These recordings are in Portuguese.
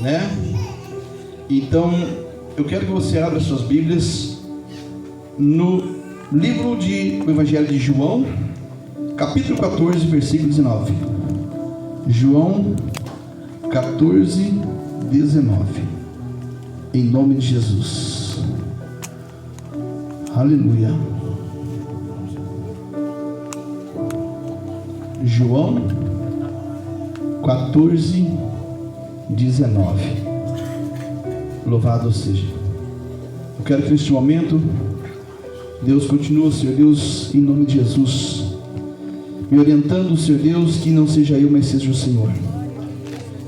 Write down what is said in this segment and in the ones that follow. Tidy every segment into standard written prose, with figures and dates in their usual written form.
né? Então, eu quero que você abra suas Bíblias no livro do Evangelho de João, capítulo 14, versículo 19. João 14, 19. Em nome de Jesus. Aleluia. João 14, 19. Louvado seja. Eu quero que neste momento Deus continue, Senhor Deus, em nome de Jesus, me orientando, Senhor Deus, que não seja eu, mas seja o Senhor.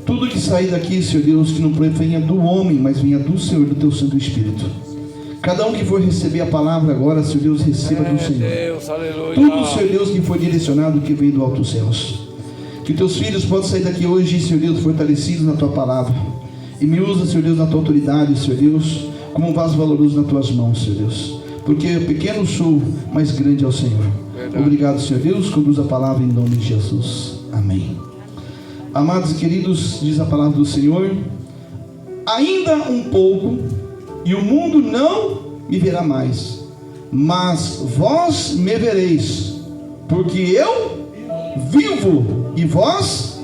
Tudo que sair daqui, Senhor Deus, que não venha do homem, mas venha do Senhor, do teu Santo Espírito. Cada um que for receber a palavra agora, Senhor Deus, receba do Senhor. Deus, aleluia. Tudo, Senhor Deus, que foi direcionado, que veio do alto céus. Que teus filhos possam sair daqui hoje, Senhor Deus, fortalecidos na tua palavra. E me usa, Senhor Deus, na tua autoridade, Senhor Deus, como um vaso valoroso nas tuas mãos, Senhor Deus. Porque pequeno sou, mas grande é o Senhor. Verdade. Obrigado, Senhor Deus, conduz a palavra em nome de Jesus. Amém. Amados e queridos, diz a palavra do Senhor: ainda um pouco, e o mundo não me verá mais, mas vós me vereis, porque eu vivo, e vós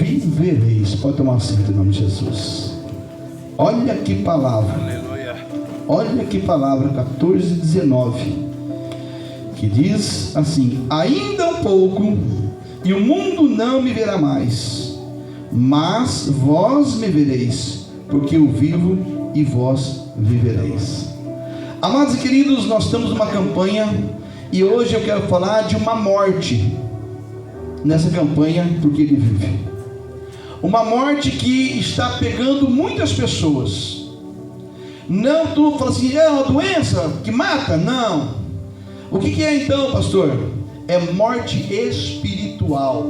vivereis. Pode tomar assento em nome de Jesus. Olha que palavra. Aleluia. Olha que palavra, 14, 19, que diz assim: ainda um pouco, e o mundo não me verá mais, mas vós me vereis, porque eu vivo e vós vivereis. Amados e queridos, nós estamos numa campanha, e hoje eu quero falar de uma morte nessa campanha, porque ele vive. Uma morte que está pegando muitas pessoas. Não, tu fala assim, é uma doença que mata? Não. O que é então, pastor? É morte espiritual.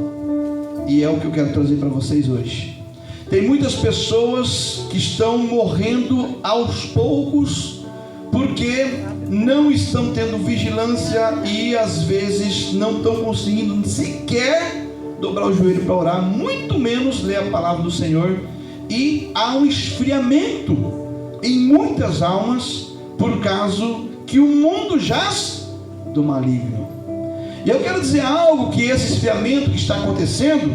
E é o que eu quero trazer para vocês hoje. Tem muitas pessoas que estão morrendo aos poucos, porque não estão tendo vigilância e às vezes não estão conseguindo sequer dobrar o joelho para orar, muito menos ler a palavra do Senhor. E há um esfriamento em muitas almas, por causa que o mundo jaz do maligno. E eu quero dizer algo, que esse esfriamento que está acontecendo,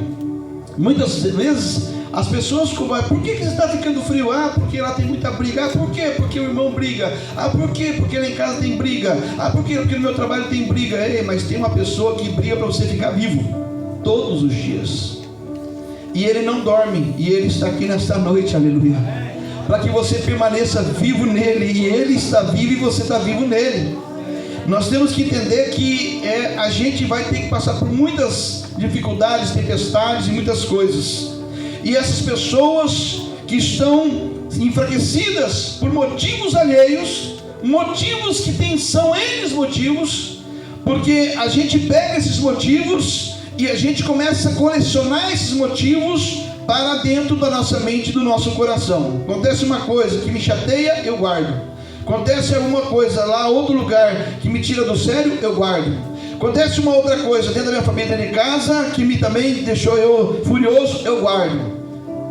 muitas vezes as pessoas cobram: por que está ficando frio? Ah, porque lá tem muita briga. Ah, por quê? Porque o irmão briga. Ah, por quê? Porque lá em casa tem briga. Ah, por quê? Porque no meu trabalho tem briga. Ei, mas tem uma pessoa que briga para você ficar vivo todos os dias, e ele não dorme, e ele está aqui nesta noite, aleluia, para que você permaneça vivo nele, e ele está vivo e você está vivo nele. Nós temos que entender que a gente vai ter que passar por muitas dificuldades, tempestades e muitas coisas. E essas pessoas que estão enfraquecidas por motivos alheios, motivos que são eles motivos, porque a gente pega esses motivos e a gente começa a colecionar esses motivos para dentro da nossa mente e do nosso coração. Acontece uma coisa que me chateia, eu guardo. Acontece alguma coisa lá, outro lugar, que me tira do sério, eu guardo. Acontece uma outra coisa dentro da minha família, dentro de casa, que me também deixou eu furioso, eu guardo.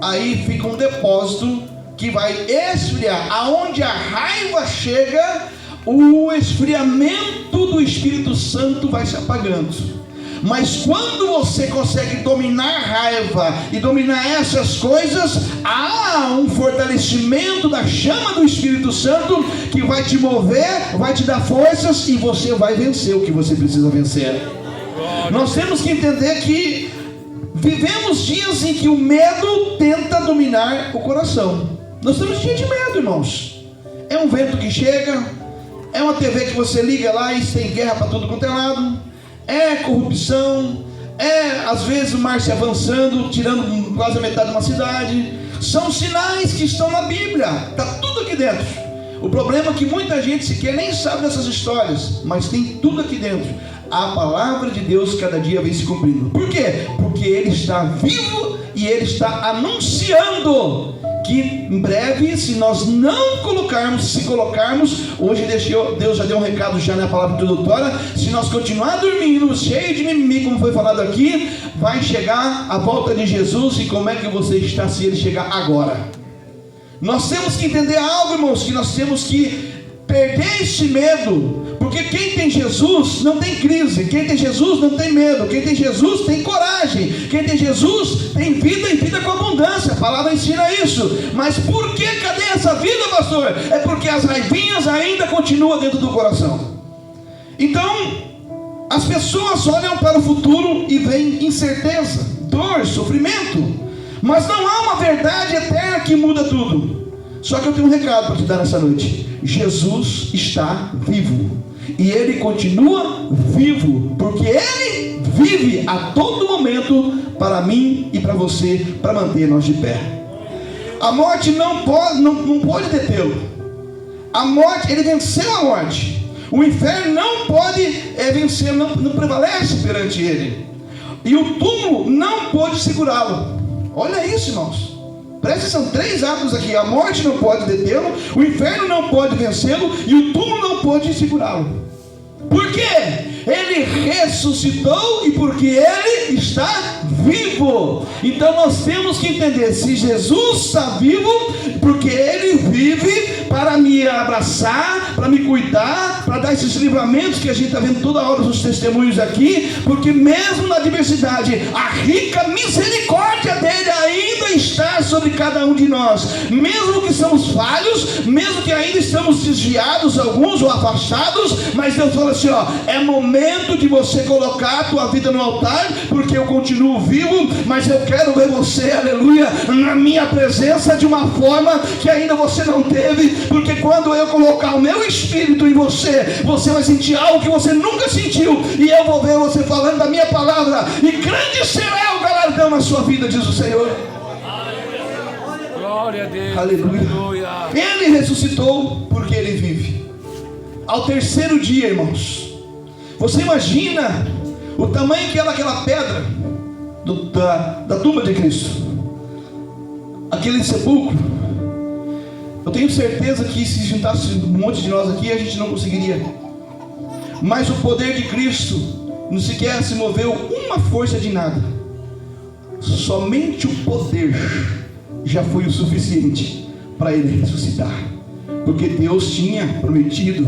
Aí fica um depósito que vai esfriar. Aonde a raiva chega, o esfriamento do Espírito Santo vai se apagando. Mas quando você consegue dominar a raiva e dominar essas coisas, há um fortalecimento da chama do Espírito Santo que vai te mover, vai te dar forças, e você vai vencer o que você precisa vencer. Nós temos que entender que vivemos dias em que o medo tenta dominar o coração. Nós temos dia de medo, irmãos. É um vento que chega, é uma TV que você liga lá e tem guerra para tudo quanto é lado. É corrupção, às vezes o mar se avançando, tirando quase a metade de uma cidade. São sinais que estão na Bíblia, está tudo aqui dentro. O problema é que muita gente sequer nem sabe dessas histórias, mas tem tudo aqui dentro. A palavra de Deus cada dia vem se cumprindo. Por quê? Porque Ele está vivo e Ele está anunciando que em breve, se nós não colocarmos, se colocarmos, hoje Deus já deu um recado já na palavra introdutória, se nós continuar dormindo, cheio de mimimi, como foi falado aqui, vai chegar a volta de Jesus e como é que você está se ele chegar agora. Nós temos que entender algo, irmãos, que nós temos que perder esse medo, porque quem tem Jesus não tem crise, quem tem Jesus não tem medo, quem tem Jesus tem coragem, quem tem Jesus tem vida e vida com abundância. A palavra ensina isso. Mas por que? Cadê essa vida, pastor? É porque as raivinhas ainda continuam dentro do coração. Então as pessoas olham para o futuro e veem incerteza, dor, sofrimento, mas não há uma verdade eterna que muda tudo. Só que eu tenho um recado para te dar nessa noite. Jesus está vivo, e Ele continua vivo, porque Ele vive a todo momento para mim e para você, para manter nós de pé. A morte não pode detê-lo. A morte, Ele venceu a morte. O inferno não pode vencer, não prevalece perante Ele. E o túmulo não pode segurá-lo. Olha isso, irmãos. Presta atenção, 3 atos aqui. A morte não pode detê-lo, o inferno não pode vencê-lo e o túmulo não pode segurá-lo. Por quê? Ele ressuscitou e porque Ele está vivo. Então nós temos que entender, se Jesus está vivo, porque Ele vive para me abraçar, para me cuidar, para dar esses livramentos que a gente está vendo toda hora nos testemunhos aqui, porque mesmo na adversidade, a rica misericórdia dele ainda está sobre cada um de nós. Mesmo que somos falhos, mesmo que ainda estamos desviados alguns ou afastados, mas Deus fala assim, ó, é momento de você colocar a tua vida no altar, porque eu continuo vivo, mas eu quero ver você, aleluia, na minha presença de uma forma que ainda você não teve, porque quando eu colocar o meu espírito em você, você vai sentir algo que você nunca sentiu, e eu vou ver você falando da minha palavra, e grande será o galardão na sua vida, diz o Senhor. Glória a Deus. Aleluia. Ele ressuscitou porque Ele vive. Ao terceiro dia, irmãos, você imagina o tamanho que era aquela pedra da tumba de Cristo, aquele sepulcro. Eu tenho certeza que se juntasse um monte de nós aqui, a gente não conseguiria. Mas o poder de Cristo não sequer se moveu uma força de nada. Somente o poder já foi o suficiente para Ele ressuscitar. Porque Deus tinha prometido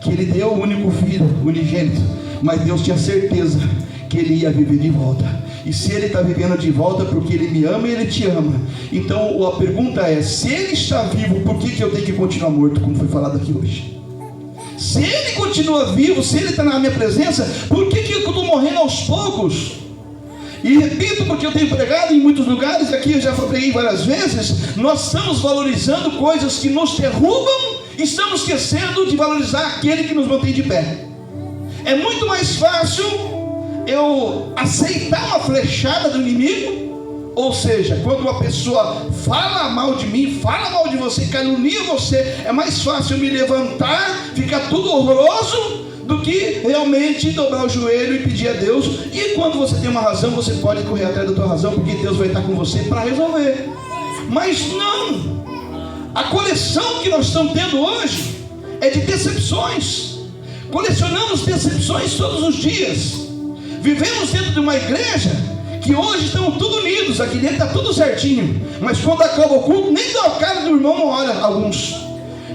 que Ele deu o único filho, unigênito, mas Deus tinha certeza que Ele ia viver de volta. E se Ele está vivendo de volta, porque Ele me ama e Ele te ama. Então a pergunta é, se Ele está vivo, por que eu tenho que continuar morto, como foi falado aqui hoje? Se Ele continua vivo, se Ele está na minha presença, por que eu estou morrendo aos poucos? E repito, porque eu tenho pregado em muitos lugares, aqui eu já preguei várias vezes, nós estamos valorizando coisas que nos derrubam, e estamos esquecendo de valorizar aquele que nos mantém de pé. É muito mais fácil eu aceitar uma flechada do inimigo, ou seja, quando uma pessoa fala mal de mim, fala mal de você, calunia você, é mais fácil eu me levantar, ficar tudo horroroso, do que realmente dobrar o joelho e pedir a Deus. E quando você tem uma razão, você pode correr atrás da tua razão, porque Deus vai estar com você para resolver. Mas não, a coleção que nós estamos tendo hoje é de decepções. Colecionamos decepções todos os dias. Vivemos dentro de uma igreja que hoje estão tudo unidos, aqui dentro está tudo certinho, mas quando acaba o culto, nem dá a cara do irmão, não olha alguns.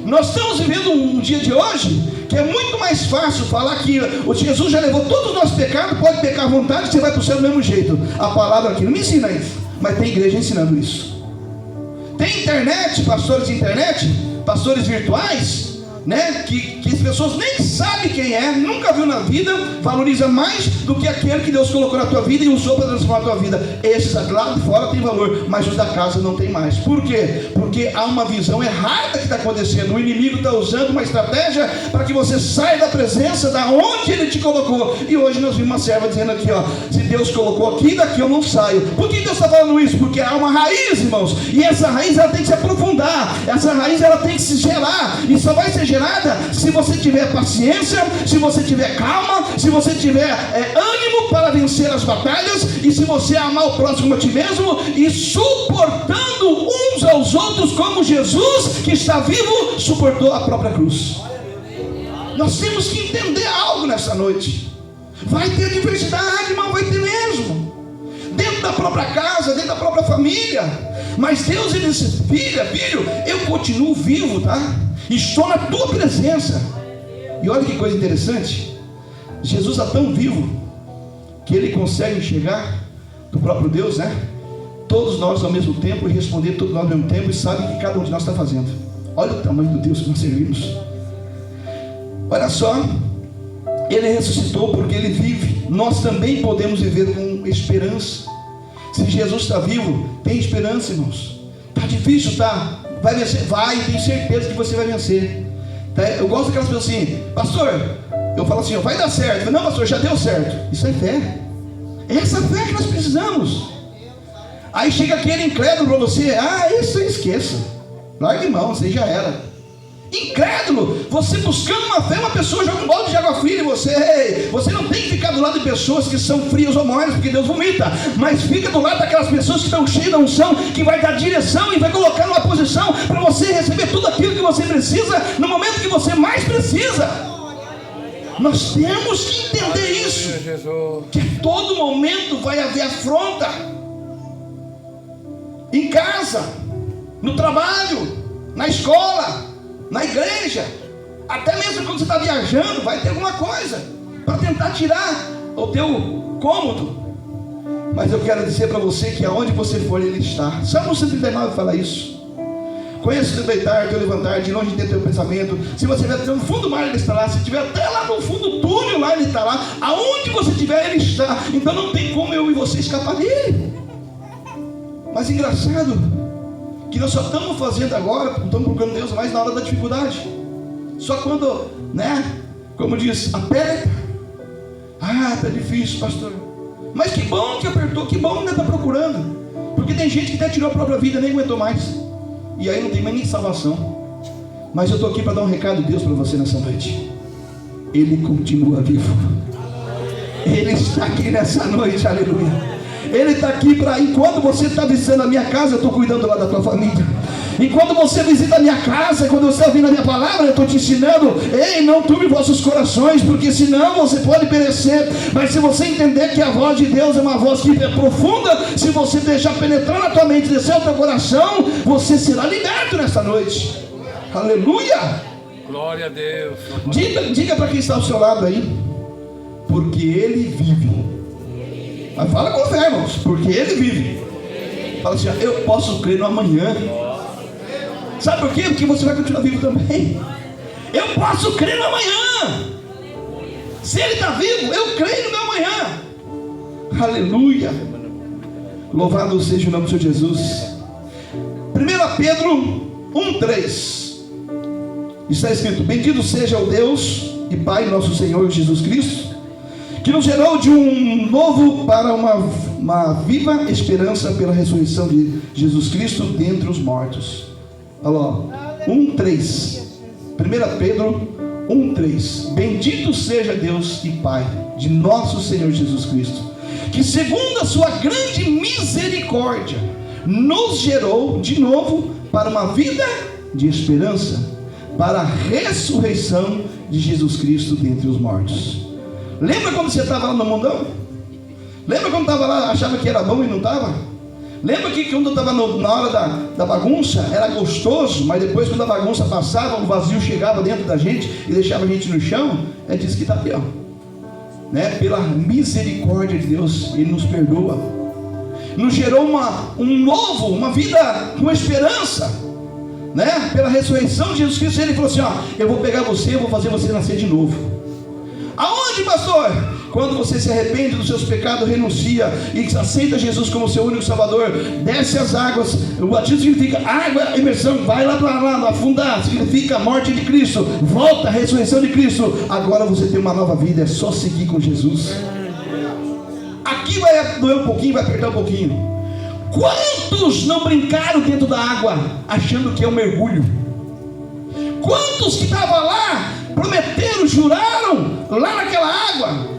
Nós estamos vivendo um dia de hoje que é muito mais fácil falar que o Jesus já levou todos os nossos pecados, pode pecar à vontade, você vai para o céu do mesmo jeito. A palavra aqui não me ensina isso, mas tem igreja ensinando isso. Tem internet, pastores de internet, pastores virtuais, né, que as pessoas nem sabem quem é, nunca viu na vida, valoriza mais do que aquele que Deus colocou na tua vida e usou para transformar a tua vida. Esses lá de fora tem valor, mas os da casa não tem mais. Por quê? Porque há uma visão errada que está acontecendo. O inimigo está usando uma estratégia para que você saia da presença da onde ele te colocou. E hoje nós vimos uma serva dizendo aqui, ó, se Deus colocou aqui, daqui eu não saio. Por que Deus está falando isso? Porque há uma raiz, irmãos, e essa raiz ela tem que se aprofundar, essa raiz ela tem que se gerar, e só vai ser gerada se você tiver paciência, se você tiver calma, se você tiver ânimo para vencer as batalhas, e se você amar o próximo a ti mesmo, e suportando uns aos outros, como Jesus, que está vivo, suportou a própria cruz. Nós temos que entender algo nessa noite. Vai ter diversidade, irmão, vai ter mesmo. dentro da própria casa, dentro da própria família. Mas Deus, ele disse: filho, eu continuo vivo, tá? Estou na tua presença. E olha que coisa interessante, Jesus está tão vivo que ele consegue enxergar do próprio Deus, né? Todos nós ao mesmo tempo, e responder todos nós ao mesmo tempo, e sabe o que cada um de nós está fazendo. Olha o tamanho do Deus que nós servimos. Olha só, ele ressuscitou porque ele vive. Nós também podemos viver com esperança. Se Jesus está vivo, tem esperança, irmãos. Está difícil, tá? Vai vencer? Vai, tenho certeza que você vai vencer. Eu gosto daquelas pessoas assim: pastor, eu falo assim, vai dar certo. Não, pastor, já deu certo. Isso é fé. É essa fé que nós precisamos. Aí chega aquele incrédulo para você: isso eu esqueço, largue mão, você já era. Incrédulo, você buscando uma fé, uma pessoa joga um balde de água fria em você. Ei, você não tem que ficar do lado de pessoas que são frias ou mornas, porque Deus vomita. Mas fica do lado daquelas pessoas que estão cheias da unção, que vai dar direção e vai colocar numa posição para você receber tudo aquilo que você precisa no momento que você mais precisa. Nós temos que entender isso, que a todo momento vai haver afronta, em casa, no trabalho, na escola, na igreja, até mesmo quando você está viajando, vai ter alguma coisa para tentar tirar o teu cômodo. Mas eu quero dizer para você que aonde você for, Ele está. Salmo 139 fala isso: conheço o teu deitar, teu levantar, de longe de teu pensamento. Se você estiver no fundo do mar, Ele está lá. Se estiver até lá no fundo do túnel, lá Ele está lá. Aonde você estiver, Ele está. Então não tem como eu e você escapar dele. Mas engraçado que nós só estamos fazendo agora, estamos procurando Deus mais na hora da dificuldade. Só quando, né, como diz, aperta. Está difícil, pastor. Mas que bom que apertou, que bom que ainda está procurando. Porque tem gente que até tirou a própria vida, nem aguentou mais. E aí não tem mais nem salvação. Mas eu estou aqui para dar um recado de Deus para você nessa noite. Ele continua vivo. Ele está aqui nessa noite, aleluia. Ele está aqui para, enquanto você está visitando a minha casa, eu estou cuidando lá da tua família. Enquanto você visita a minha casa, quando você está ouvindo a minha palavra, eu estou te ensinando: ei, não turbe vossos corações, porque senão você pode perecer. Mas se você entender que a voz de Deus é uma voz que é profunda, se você deixar penetrar na tua mente, descer ao teu coração, você será liberto nessa noite. Aleluia! Glória a Deus. Diga para quem está ao seu lado aí: porque Ele vive. Mas fala com fé, irmãos, porque Ele vive. Fala assim: eu posso crer no amanhã. Sabe por quê? Porque você vai continuar vivo também. Eu posso crer no amanhã. Se Ele está vivo, eu creio no meu amanhã. Aleluia. Louvado seja o nome do Senhor Jesus. 1 Pedro 1:3 está escrito: bendito seja o Deus e Pai nosso Senhor Jesus Cristo, que nos gerou de um novo para uma viva esperança pela ressurreição de Jesus Cristo dentre os mortos. Olha lá, 1:3. 1 Pedro 1:3. Bendito seja Deus e Pai de nosso Senhor Jesus Cristo, que segundo a sua grande misericórdia nos gerou de novo para uma vida de esperança, para a ressurreição de Jesus Cristo dentre os mortos. Lembra quando você estava lá no mundão? Lembra quando estava lá, achava que era bom e não estava? Lembra que quando estava na hora da bagunça, era gostoso, mas depois quando a bagunça passava, o vazio chegava dentro da gente e deixava a gente no chão? É disso que está aqui, ó. Né? Pela misericórdia de Deus, Ele nos perdoa. Nos gerou uma vida com esperança, né? Pela ressurreição de Jesus Cristo. Ele falou assim: eu vou pegar você, eu vou fazer você nascer de novo. Aonde, pastor? Quando você se arrepende dos seus pecados, renuncia e aceita Jesus como seu único Salvador, desce as águas. O batismo significa água, imersão. Vai lá para lá, afundar, significa a morte de Cristo. Volta, a ressurreição de Cristo. Agora você tem uma nova vida, é só seguir com Jesus. Aqui vai doer um pouquinho, vai apertar um pouquinho. Quantos não brincaram dentro da água, achando que é um mergulho? Quantos que estavam lá, prometeram, juraram, lá naquela água,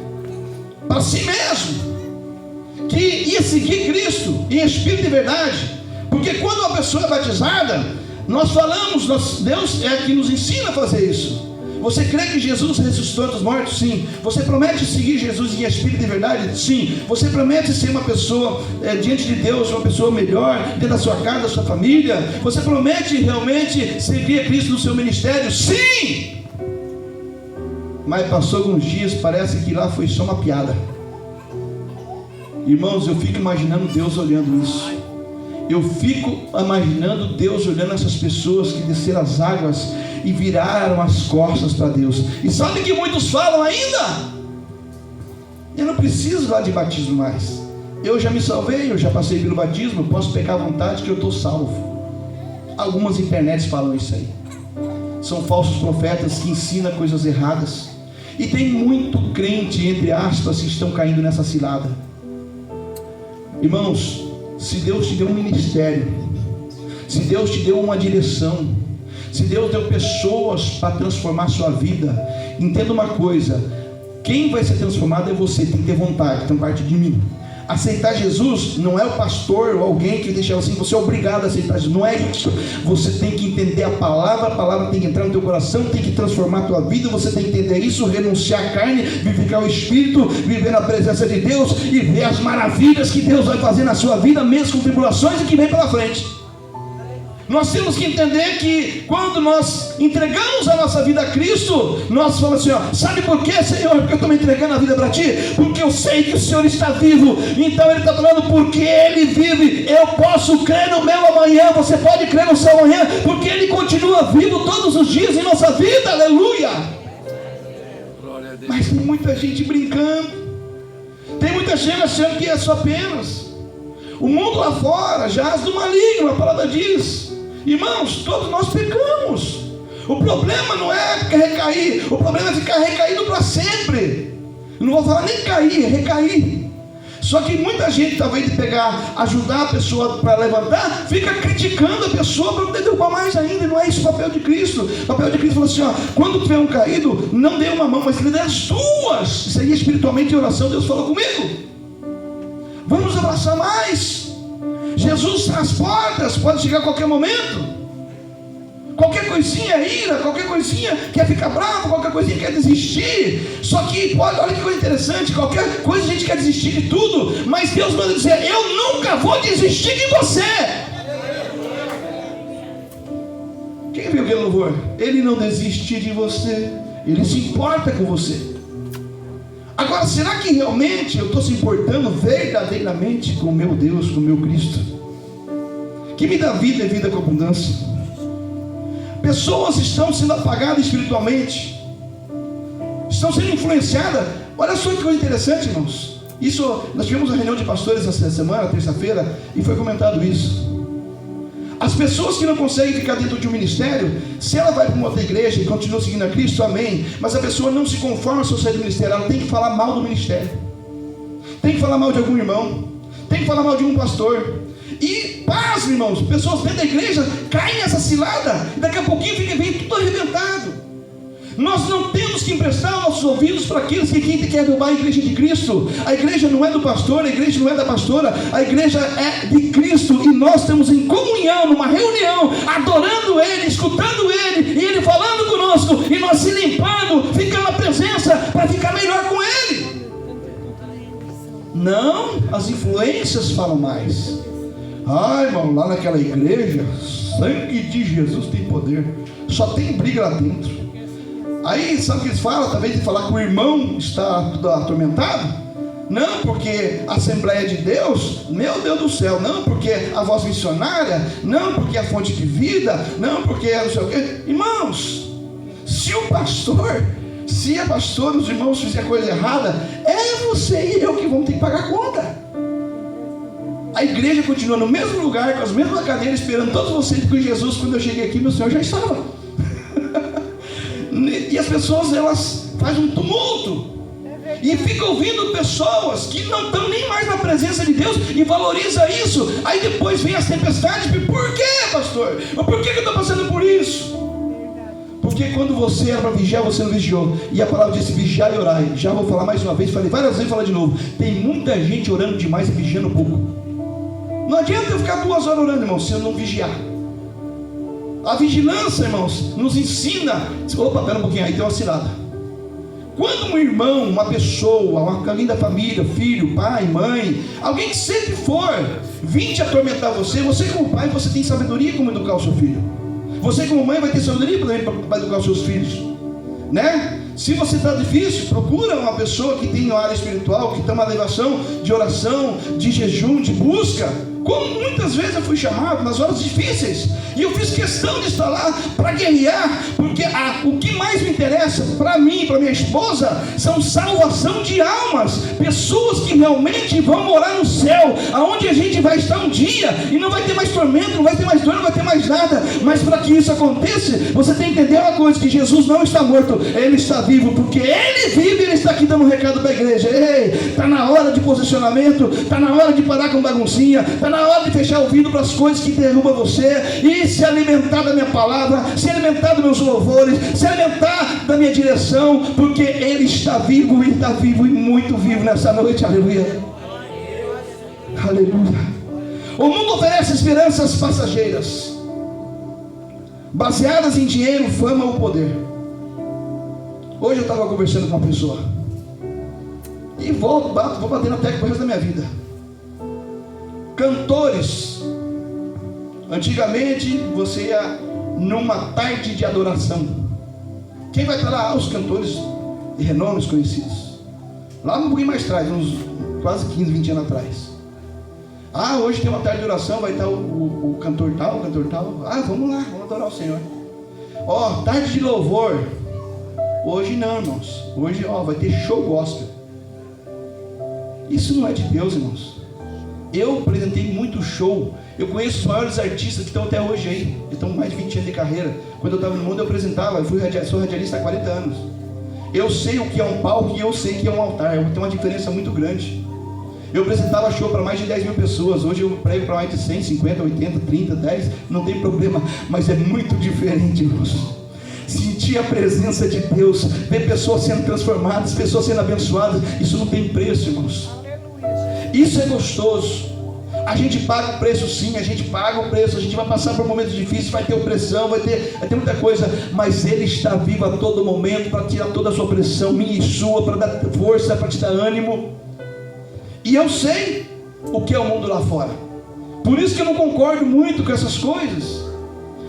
para si mesmo, que ia seguir Cristo em espírito e verdade? Porque quando uma pessoa é batizada, nós falamos, Deus é que nos ensina a fazer isso. Você crê que Jesus ressuscitou dos mortos? Sim. Você promete seguir Jesus em espírito e verdade? Sim. Você promete ser uma pessoa diante de Deus, uma pessoa melhor dentro da sua casa, da sua família? Você promete realmente seguir a Cristo no seu ministério? Sim. Mas passou alguns dias, parece que lá foi só uma piada. Irmãos, eu fico imaginando Deus olhando isso. Eu fico imaginando Deus olhando essas pessoas que desceram as águas e viraram as costas para Deus. E sabe que muitos falam ainda? Eu não preciso lá de batismo mais. Eu já me salvei, eu já passei pelo batismo, eu posso pecar à vontade que eu estou salvo. Algumas internets falam isso aí. São falsos profetas que ensinam coisas erradas. E tem muito crente, entre aspas, que estão caindo nessa cilada. Irmãos, se Deus te deu um ministério, se Deus te deu uma direção, se Deus deu pessoas para transformar a sua vida, entenda uma coisa: quem vai ser transformado é você. Tem que ter vontade, tem parte de mim. Aceitar Jesus não é o pastor ou alguém que deixa assim, você é obrigado a aceitar Jesus. Não é isso. Você tem que entender a palavra tem que entrar no teu coração, tem que transformar a tua vida. Você tem que entender isso, renunciar à carne, vivificar o Espírito, viver na presença de Deus e ver as maravilhas que Deus vai fazer na sua vida, mesmo com tribulações e que vem pela frente. Nós temos que entender que quando nós entregamos a nossa vida a Cristo, nós falamos assim, ó, sabe por quê, Senhor? Porque eu estou me entregando a vida para Ti? Porque eu sei que o Senhor está vivo. Então Ele está falando, porque Ele vive, eu posso crer no meu amanhã. Você pode crer no seu amanhã, porque Ele continua vivo todos os dias em nossa vida, aleluia. Mas tem muita gente brincando, tem muita gente achando que é só apenas. O mundo lá fora jaz do maligno, a palavra diz. Irmãos, todos nós pecamos. O problema não é recair, o problema é ficar recaído para sempre. Eu não vou falar nem cair, é recair. Só que muita gente, talvez de pegar, ajudar a pessoa para levantar, fica criticando a pessoa para poder derrubar mais ainda. E não é isso o papel de Cristo. O papel de Cristo falou assim, ó, quando tiver um caído, não dê uma mão, mas lhe dê as duas. Isso aí espiritualmente em oração, Deus falou comigo. Vamos abraçar mais. Jesus está às portas, pode chegar a qualquer momento. Qualquer coisinha é ira, qualquer coisinha quer ficar bravo, qualquer coisinha quer desistir. Só que, olha que coisa interessante, qualquer coisa a gente quer desistir de tudo, mas Deus manda dizer, eu nunca vou desistir de você. Quem viu aquele louvor? Ele não desiste de você, Ele se importa com você. Agora, será que realmente eu estou se importando verdadeiramente com o meu Deus, com o meu Cristo, que me dá vida e vida com abundância? Pessoas estão sendo apagadas espiritualmente, estão sendo influenciadas. Olha só que coisa interessante, irmãos. Isso, nós tivemos uma reunião de pastores essa semana, terça-feira, e foi comentado isso. As pessoas que não conseguem ficar dentro de um ministério, se ela vai para uma outra igreja e continua seguindo a Cristo, amém. Mas a pessoa não se conforma se eu sair do ministério, ela tem que falar mal do ministério, tem que falar mal de algum irmão, tem que falar mal de um pastor. E pasme, irmãos, pessoas dentro da igreja caem nessa cilada, e daqui a pouquinho vem tudo arrebentado. Nós não temos que emprestar nossos ouvidos para aqueles que querem derrubar a igreja de Cristo. A igreja não é do pastor, a igreja não é da pastora, a igreja é de Cristo. E nós estamos em comunhão, numa reunião, adorando Ele, escutando Ele, e Ele falando conosco, e nós se limpando, ficando na presença, para ficar melhor com Ele. Não, as influências falam mais. Ai, irmão, lá naquela igreja, sangue de Jesus tem poder, só tem briga lá dentro. Aí, sabe o que eles falam? Talvez de falar que o irmão está atormentado. Não porque a Assembleia de Deus, meu Deus do céu. Não porque a voz missionária. Não porque a fonte de vida. Não porque não sei o quê. Irmãos, se o pastor, se a pastora, os irmãos fizerem coisa errada, é você e eu que vamos ter que pagar a conta. A igreja continua no mesmo lugar, com as mesmas cadeiras, esperando todos vocês, porque Jesus, quando eu cheguei aqui, meu Senhor já estava. E as pessoas, elas fazem um tumulto e ficam ouvindo pessoas que não estão nem mais na presença de Deus e valoriza isso. Aí depois vem as tempestades. Por quê, pastor? Mas por que eu estou passando por isso? Porque quando você era para vigiar, você não vigiou. E a palavra disse vigiar e orar. Já vou falar mais uma vez, falei várias vezes, vou falar de novo. Tem muita gente orando demais e vigiando pouco. Não adianta eu ficar 2 horas orando, irmão, se eu não vigiar. A vigilância, irmãos, nos ensina. Opa, pera um pouquinho, aí tem uma cilada. Quando um irmão, uma pessoa, alguém da família, filho, pai, mãe, alguém que sempre for vir te atormentar você como pai, você tem sabedoria como educar o seu filho. Você como mãe vai ter sabedoria para educar os seus filhos, né? Se você está difícil, procura uma pessoa que tem uma área espiritual, que tem uma elevação de oração, de jejum, de busca. Como muitas vezes eu fui chamado nas horas difíceis, e eu fiz questão de estar lá para guerrear, porque o que mais me interessa para mim, para minha esposa, são salvação de almas, pessoas que realmente vão morar no céu, aonde a gente vai estar um dia, e não vai ter mais tormento, não vai ter mais dor, não vai ter mais nada. Mas para que isso aconteça, você tem que entender uma coisa, que Jesus não está morto, Ele está vivo, porque Ele vive. Ele está aqui dando um recado para a igreja. Ei, está na hora de posicionamento, está na hora de parar com baguncinha, está na hora de fechar o ouvido para as coisas que derrubam você, e se alimentar da minha palavra, se alimentar dos meus louvores, se alimentar da minha direção, porque Ele está vivo, e está vivo, e muito vivo nessa noite. Aleluia, aleluia. O mundo oferece esperanças passageiras, baseadas em dinheiro, fama ou poder. Hoje eu estava conversando com uma pessoa, e vou bater na tecla pro resto da minha vida. Cantores, antigamente você ia numa tarde de adoração. Quem vai estar lá? Os cantores de renomes conhecidos. Lá um pouquinho mais atrás, uns quase 15, 20 anos atrás. Hoje tem uma tarde de oração, vai estar o cantor tal, o cantor tal. Vamos lá, vamos adorar o Senhor. Tarde de louvor. Hoje não, irmãos. Hoje vai ter show gospel. Isso não é de Deus, irmãos. Eu apresentei muito show. Eu conheço os maiores artistas que estão até hoje aí, que estão mais de 20 anos de carreira. Quando eu estava no mundo eu apresentava, sou radialista há 40 anos. Eu sei o que é um palco e eu sei o que é um altar. Tem uma diferença muito grande. Eu apresentava show para mais de 10 mil pessoas. Hoje eu prego para mais de 100, 50, 80, 30, 10. Não tem problema, mas é muito diferente, irmãos. Sentir a presença de Deus, ver pessoas sendo transformadas, pessoas sendo abençoadas, isso não tem preço, irmãos. Isso é gostoso. A gente paga o preço, sim, a gente paga o preço. A gente vai passar por momentos difíceis, vai ter opressão, vai ter muita coisa, mas Ele está vivo a todo momento para tirar toda a sua opressão, minha e sua, para dar força, para te dar ânimo. E eu sei o que é o mundo lá fora. Por isso que eu não concordo muito com essas coisas.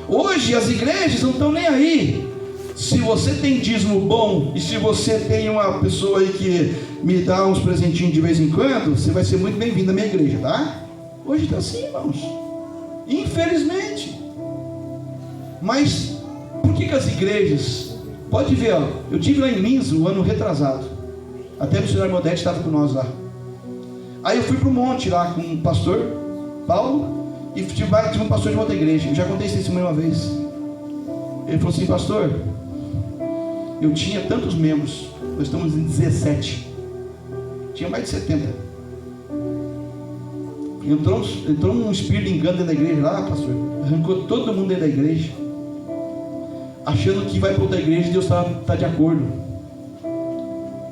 Hoje as igrejas não estão nem aí. Se você tem dízimo bom, e se você tem uma pessoa aí que me dá uns presentinhos de vez em quando, você vai ser muito bem-vindo à minha igreja, tá? Hoje está assim, irmãos. Infelizmente. Mas por que as igrejas... Pode ver, eu tive lá em Lins o ano retrasado. Até o missionário Modete estava com nós lá. Aí eu fui para o monte lá com o pastor Paulo, e tive um pastor de outra igreja. Eu já contei esse testemunho uma vez. Ele falou assim: pastor, eu tinha tantos membros, nós estamos em 17, tinha mais de 70. Entrou um espírito de engano dentro da igreja lá, pastor, arrancou todo mundo dentro da igreja, achando que vai para outra igreja e Deus está de acordo,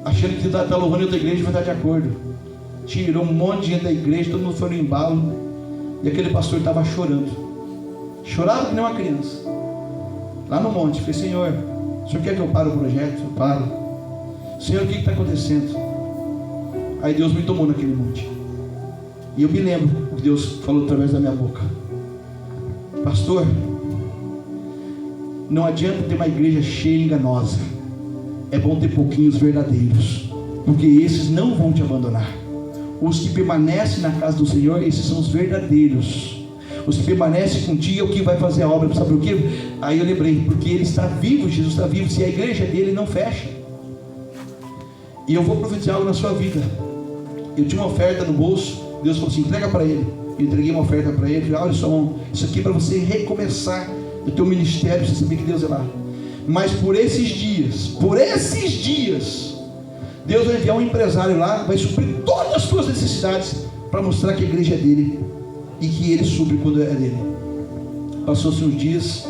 achando que está louvando em outra igreja e vai estar de acordo. Tirou um monte de gente da igreja, todo mundo foi no embalo, e aquele pastor estava chorando, chorava que nem uma criança, lá no monte. Falei: Senhor, o Senhor quer que eu pare o projeto? Eu paro. Senhor, o que está acontecendo? Aí Deus me tomou naquele monte, e eu me lembro o que Deus falou através da minha boca: pastor, não adianta ter uma igreja cheia e enganosa, é bom ter pouquinhos verdadeiros, porque esses não vão te abandonar. Os que permanecem na casa do Senhor, esses são os verdadeiros. Os que permanecem contigo é o que vai fazer a obra. Sabe por quê? Aí eu lembrei, porque Ele está vivo, Jesus está vivo. Se a igreja dele não fecha. E eu vou profetizar algo na sua vida. Eu tinha uma oferta no bolso, Deus falou assim: entrega para ele. Eu entreguei uma oferta para ele. Olha só, isso aqui é para você recomeçar o teu ministério, você saber que Deus é lá. Mas por esses dias, Deus vai enviar um empresário lá, vai suprir todas as tuas necessidades, para mostrar que a igreja é dele, e que ele supre quando é dele. Passou-se uns dias,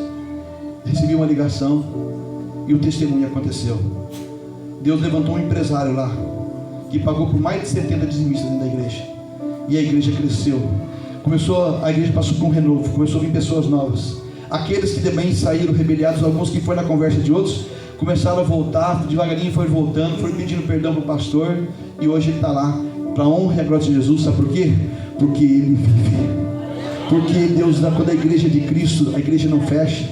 recebi uma ligação, e o testemunho aconteceu. Deus levantou um empresário lá, que pagou por mais de 70 dizimistas dentro da igreja, e a igreja cresceu. A igreja passou por um renovo, começou a vir pessoas novas. aqueles que também saíram rebeliados, alguns que foram na conversa de outros, começaram a voltar, devagarinho foram voltando, foram pedindo perdão para o pastor, e hoje ele está lá, para a honra e a glória de Jesus. Sabe por quê? Porque ele vive. Porque Deus, quando a igreja é de Cristo, a igreja não fecha.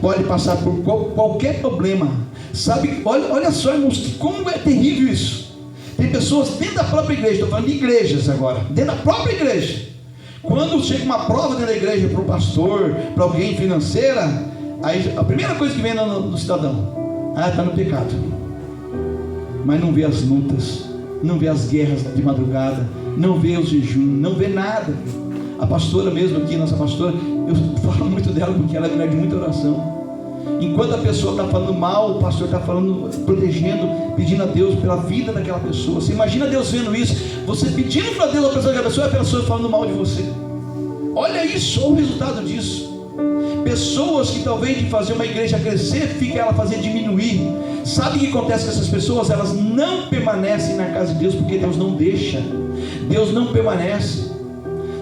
Pode passar por qualquer problema. Sabe, olha só, irmãos, como é terrível isso. Tem pessoas dentro da própria igreja, estou falando de igrejas agora, dentro da própria igreja. Quando chega uma prova dentro da igreja para o pastor, para alguém financeira, aí a primeira coisa que vem no cidadão: está no pecado. Mas não vê as lutas, não vê as guerras de madrugada, não vê o jejum, não vê nada. A pastora mesmo aqui, nossa pastora, eu falo muito dela porque ela é mulher de muita oração. Enquanto a pessoa está falando mal, o pastor está falando, protegendo, pedindo a Deus pela vida daquela pessoa. Você imagina Deus vendo isso, você pedindo para Deus a pessoa daquela pessoa, e a pessoa falando mal de você. Olha isso, olha o resultado disso. Pessoas que talvez de fazer uma igreja crescer, fica ela fazer diminuir. Sabe o que acontece com essas pessoas? Elas não permanecem na casa de Deus, porque Deus não deixa. Deus não permanece.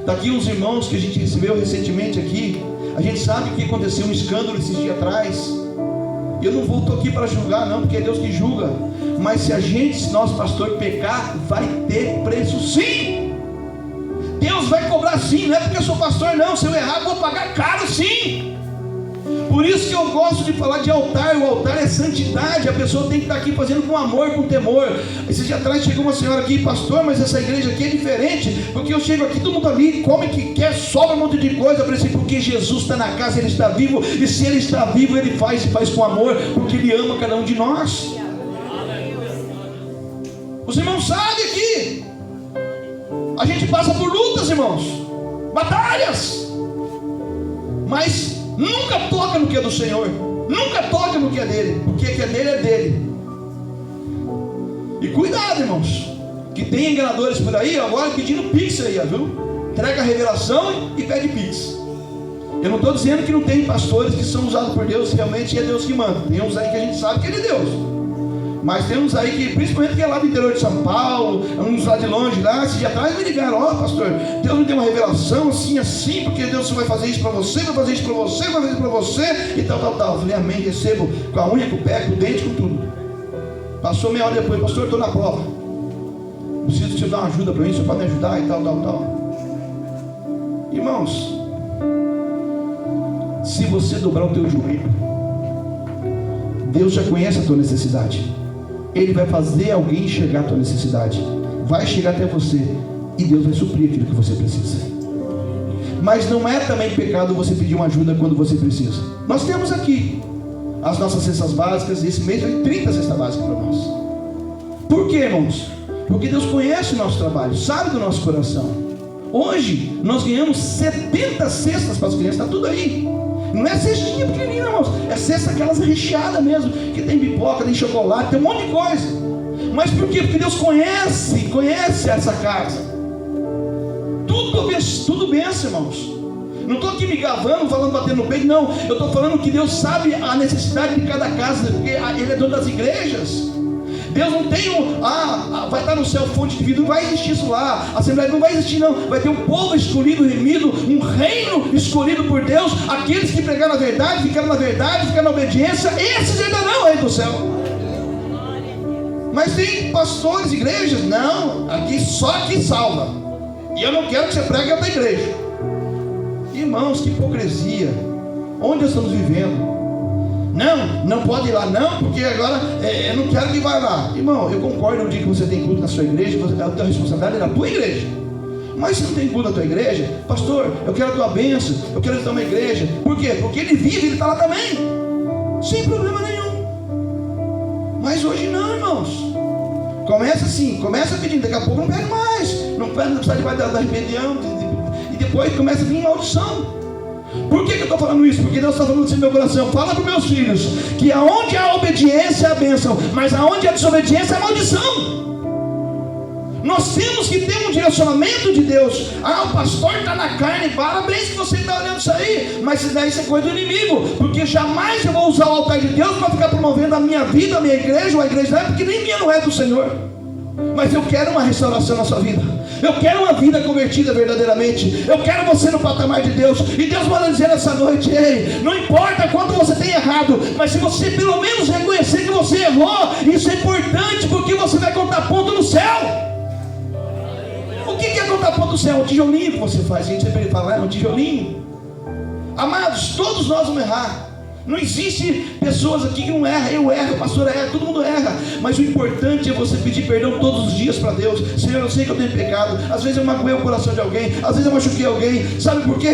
Daqui uns irmãos que a gente recebeu recentemente aqui, a gente sabe que aconteceu um escândalo esses dias atrás. Eu não volto aqui para julgar não, porque é Deus que julga. Mas se nosso pastor pecar, vai ter preço sim. Deus vai cobrar sim, não é porque eu sou pastor não. Se eu errar, eu vou pagar caro sim. Por isso que eu gosto de falar de altar. O altar é santidade. A pessoa tem que estar aqui fazendo com amor, com temor. Esses dias atrás chegou uma senhora aqui: pastor, mas essa igreja aqui é diferente, porque eu chego aqui, todo mundo ali come que quer, sobra um monte de coisa. Eu falei assim: porque Jesus está na casa, Ele está vivo, e se Ele está vivo, Ele faz com amor, porque Ele ama cada um de nós. Os irmãos sabem aqui, a gente passa por lutas, irmãos, batalhas, mas nunca toca no que é do Senhor, nunca toca no que é dele, porque o que é dele é dele. E cuidado, irmãos, que tem enganadores por aí agora pedindo pix aí, viu? Entrega a revelação e pede pix. Eu não estou dizendo que não tem pastores que são usados por Deus, realmente é Deus que manda. Tem uns aí que a gente sabe que Ele é Deus, mas tem uns aí que, principalmente que é lá do interior de São Paulo, uns lá de longe, lá, esses dias atrás me ligaram: ó, pastor, Deus me deu uma revelação assim, assim, porque Deus vai fazer isso para você, vai fazer isso para você, vai fazer isso para você, e tal. Eu falei: amém, recebo, com a unha, com o pé, com o dente, com tudo. Passou meia hora depois: pastor, estou na prova, preciso que você dê uma ajuda para mim, você pode me ajudar, e tal. Irmãos, se você dobrar o teu joelho, Deus já conhece a tua necessidade. Ele vai fazer alguém enxergar a tua necessidade, vai chegar até você, e Deus vai suprir aquilo que você precisa. Mas não é também pecado você pedir uma ajuda quando você precisa. Nós temos aqui as nossas cestas básicas, e esse mês foi 30 cestas básicas para nós. Por quê, irmãos? Porque Deus conhece o nosso trabalho, sabe do nosso coração. Hoje nós ganhamos 70 cestas para as crianças, está tudo aí. Não é cestinha pequenininha, irmãos, é cesta aquelas recheadas mesmo, que tem pipoca, tem chocolate, tem um monte de coisa. Mas por quê? Porque Deus conhece essa casa. Tudo benção, irmãos. Não estou aqui me gavando, falando, batendo no peito, não. Eu estou falando que Deus sabe a necessidade de cada casa, porque Ele é dono das igrejas. Deus não tem vai estar no céu fonte de vida, não vai existir isso lá. A Assembleia não vai existir não, vai ter um povo escolhido, remido, um reino escolhido por Deus. Aqueles que pregaram a verdade, ficaram na verdade, ficaram na obediência, esses ainda não, reino do céu. Mas tem pastores, igrejas, não, aqui só aqui salva, e eu não quero que você pregue em outra igreja. Irmãos, que hipocrisia. Onde nós estamos vivendo? Não pode ir lá não, porque agora eu não quero que vá lá. Irmão, eu concordo no dia que você tem culto na sua igreja, a tua responsabilidade é na tua igreja. Mas se não tem culto na tua igreja, pastor, eu quero a tua bênção, eu quero estar na igreja. Por quê? Porque ele vive, ele está lá também, sem problema nenhum. Mas hoje não, irmãos. Começa assim, começa pedindo, daqui a pouco não pede mais, não precisa debaixo da rebelião, e depois começa a vir maldição. Por que eu estou falando isso? Porque Deus está falando assim no meu coração: fala para os meus filhos que aonde há obediência é a bênção, mas aonde há desobediência é a maldição. Nós temos que ter um direcionamento de Deus. O pastor está na carne, parabéns que você está olhando isso aí, mas isso daí é coisa do inimigo, porque jamais eu vou usar o altar de Deus para ficar promovendo a minha vida, a minha igreja, ou a igreja dela, porque nem minha não é do Senhor. Mas eu quero uma restauração na sua vida. Eu quero uma vida convertida verdadeiramente. Eu quero você no patamar de Deus. E Deus manda dizer nessa noite: ei, não importa quanto você tem errado, mas se você pelo menos reconhecer que você errou, isso é importante, porque você vai contar ponto no céu. O que é contar ponto no céu? O tijolinho que você faz. A gente sempre fala, é um tijolinho. Amados, todos nós vamos errar. Não existe pessoas aqui que não erram. Eu erro, a pastora erra, todo mundo erra. Mas o importante é você pedir perdão todos os dias para Deus. Senhor, eu sei que eu tenho pecado. Às vezes eu magoei o coração de alguém, às vezes eu machuquei alguém. Sabe por quê?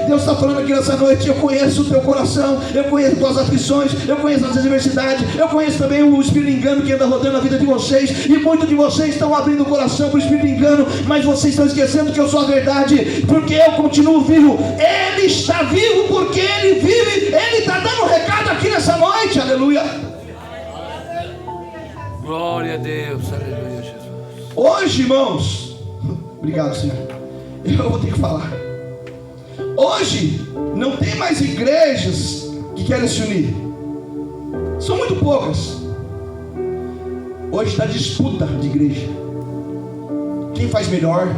Deus está falando aqui nessa noite: eu conheço o teu coração, eu conheço as tuas aflições, eu conheço as adversidades, eu conheço também o espírito engano que anda rodando na vida de vocês. E muitos de vocês estão abrindo o coração para o espírito engano, mas vocês estão esquecendo que eu sou a verdade, porque eu continuo vivo. Ele está vivo porque Ele vive. Ele está dando um recado aqui nessa noite, aleluia. Glória a Deus, aleluia, Jesus. Hoje, irmãos, obrigado, Senhor, eu vou ter que falar. Hoje não tem mais igrejas que querem se unir. São muito poucas. Hoje está disputa de igreja. Quem faz melhor?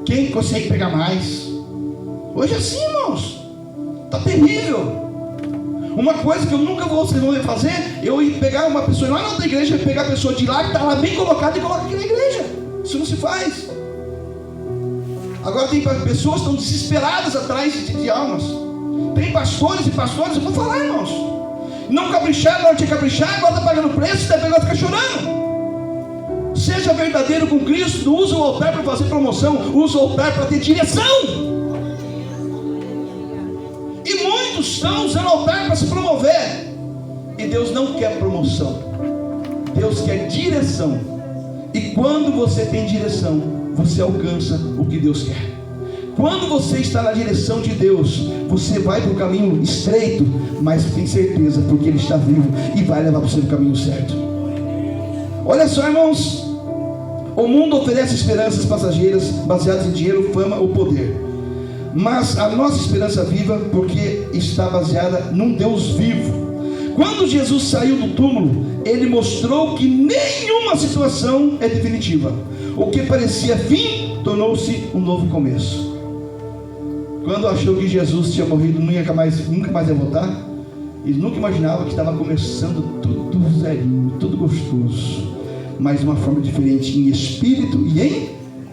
Quem consegue pegar mais? Hoje é assim, irmãos. Está terrível. Uma coisa que eu nunca vou fazer, eu ir pegar uma pessoa lá na outra igreja, pegar a pessoa de lá que está lá bem colocada e colocar aqui na igreja. Isso não se faz. Agora tem pessoas que estão desesperadas atrás de almas. Tem pastores e pastores, eu vou falar, irmãos, não capricharam na hora de caprichar, agora está pagando preço, daí agora fica chorando. Seja verdadeiro com Cristo, não usa o altar para fazer promoção, usa o altar para ter direção. E muitos estão usando o altar para se promover. E Deus não quer promoção, Deus quer direção. E quando você tem direção, você alcança o que Deus quer. Quando você está na direção de Deus, você vai para o caminho estreito, mas tem certeza, porque Ele está vivo e vai levar você no caminho certo. Olha só, irmãos, o mundo oferece esperanças passageiras baseadas em dinheiro, fama ou poder. Mas a nossa esperança viva, porque está baseada num Deus vivo. Quando Jesus saiu do túmulo, Ele mostrou que nenhuma situação é definitiva. O que parecia fim, tornou-se um novo começo. Quando achou que Jesus tinha morrido, nunca mais ia voltar, ele nunca imaginava que estava começando tudo zerinho, tudo gostoso, mas de uma forma diferente, em espírito e em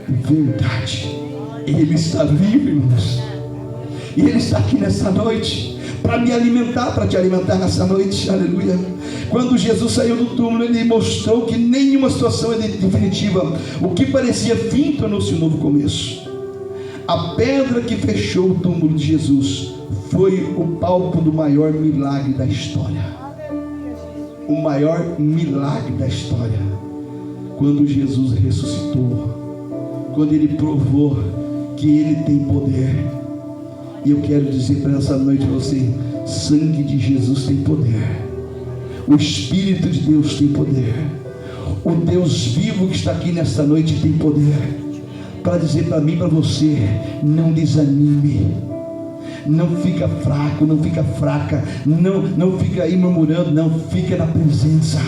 verdade. Ele está vivo, irmãos, e Ele está aqui nessa noite para me alimentar, para te alimentar nessa noite, aleluia. Quando Jesus saiu do túmulo, Ele mostrou que nenhuma situação é definitiva. O que parecia fim tornou-se um novo começo. A pedra que fechou o túmulo de Jesus foi o palco do maior milagre da história. O maior milagre da história, quando Jesus ressuscitou, quando Ele provou que Ele tem poder. E eu quero dizer para essa noite você: sangue de Jesus tem poder, o Espírito de Deus tem poder, o Deus vivo que está aqui nessa noite tem poder para dizer para mim e para você: não desanime, não fica fraco, não fica fraca, não fica aí murmurando, não, fica na presença.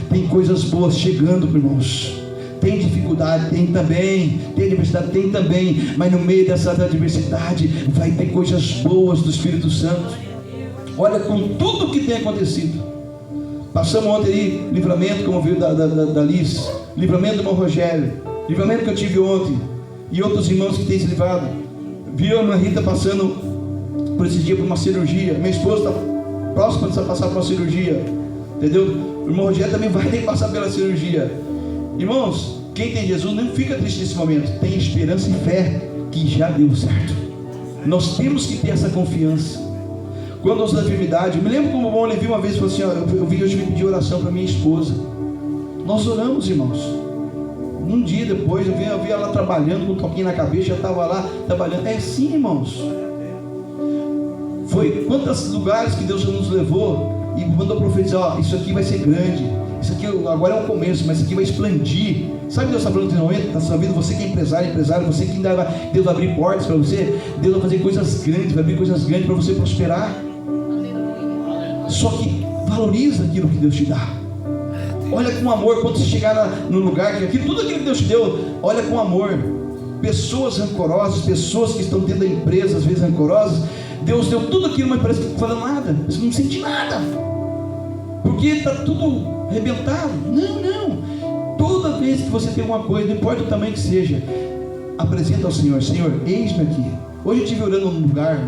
Tem coisas boas chegando, irmãos. Tem dificuldade, tem também. Tem adversidade, tem também. Mas no meio dessa adversidade vai ter coisas boas do Espírito Santo. Olha, com tudo que tem acontecido. Passamos ontem ali, livramento, como viu da Liz, livramento do irmão Rogério, livramento que eu tive ontem, e outros irmãos que têm se livrado. Viu a irmã Rita passando por esse dia por uma cirurgia. Minha esposa está próxima de passar por uma cirurgia, entendeu? O irmão Rogério também vai ter que passar pela cirurgia. Irmãos, quem tem Jesus não fica triste nesse momento. Tem esperança e fé que já deu certo. Nós temos que ter essa confiança. Quando as enfermidades, eu me lembro como o bom Levi uma vez falou assim: ó, eu vim hoje pedir oração para minha esposa. Nós oramos, irmãos. Um dia depois eu vi ela trabalhando com um toquinho na cabeça, já estava lá trabalhando. É assim, irmãos. Foi quantos lugares que Deus já nos levou e mandou profetizar: ó, isso aqui vai ser grande. Isso aqui agora é um começo, mas isso aqui vai expandir. Sabe o que Deus está falando nesse momento da sua vida? Você que é empresário, você que ainda vai, Deus vai abrir portas para você. Deus vai fazer coisas grandes, vai abrir coisas grandes para você prosperar. Só que valoriza aquilo que Deus te dá. Olha com amor quando você chegar no lugar, que tudo aquilo que Deus te deu, olha com amor. Pessoas rancorosas, pessoas que estão dentro da empresa, às vezes rancorosas, Deus deu tudo aquilo, mas parece que não está falando nada, você não sente nada, porque está tudo arrebentado. Não, toda vez que você tem uma coisa, não importa o tamanho que seja, apresenta ao Senhor: Senhor, eis-me aqui. Hoje eu estive orando num lugar,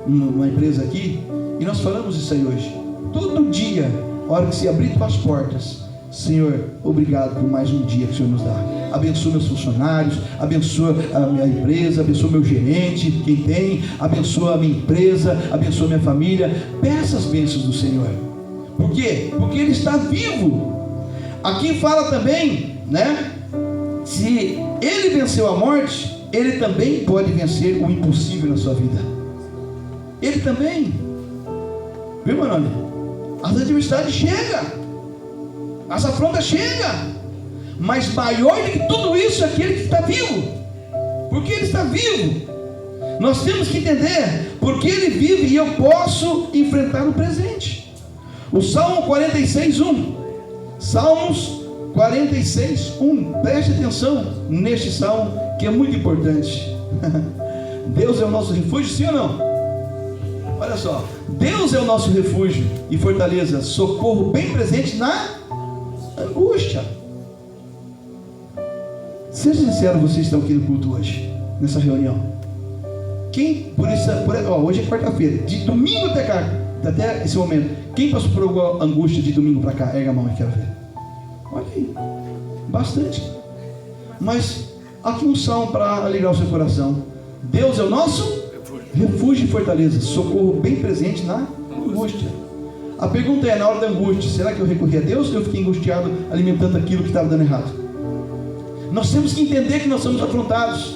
numa empresa aqui, e nós falamos isso aí hoje. Todo dia, a hora que se abrir as portas, Senhor, obrigado por mais um dia que o Senhor nos dá. Abençoa meus funcionários, abençoa a minha empresa, abençoa meu gerente, quem tem, abençoa a minha empresa, abençoa a minha família. Peça as bênçãos do Senhor. Por quê? Porque Ele está vivo. Aqui fala também, né? Se Ele venceu a morte, Ele também pode vencer o impossível na sua vida. Ele também. Viu, Manone? As adversidades chegam, as afrontas chegam, mas maior do que tudo isso é aquele que está vivo. Porque Ele está vivo. Nós temos que entender, porque Ele vive e eu posso enfrentar o presente. O Salmo 46:1. Salmos 46:1. Preste atenção neste salmo, que é muito importante. Deus é o nosso refúgio, sim ou não? Olha só, Deus é o nosso refúgio e fortaleza, socorro bem presente na angústia. Seja sincero, vocês estão aqui no culto hoje, nessa reunião. Quem, hoje é quarta-feira, de domingo até cá, até esse momento, quem passou por alguma angústia de domingo para cá? Erga a mão, eu quero ver. Olha aí, bastante. Mas aqui um salmo para alegrar o seu coração. Deus é o nosso refúgio e fortaleza, socorro bem presente na angústia. A pergunta é, na hora da angústia, será que eu recorri a Deus ou eu fiquei angustiado alimentando aquilo que estava dando errado? Nós temos que entender que nós somos afrontados.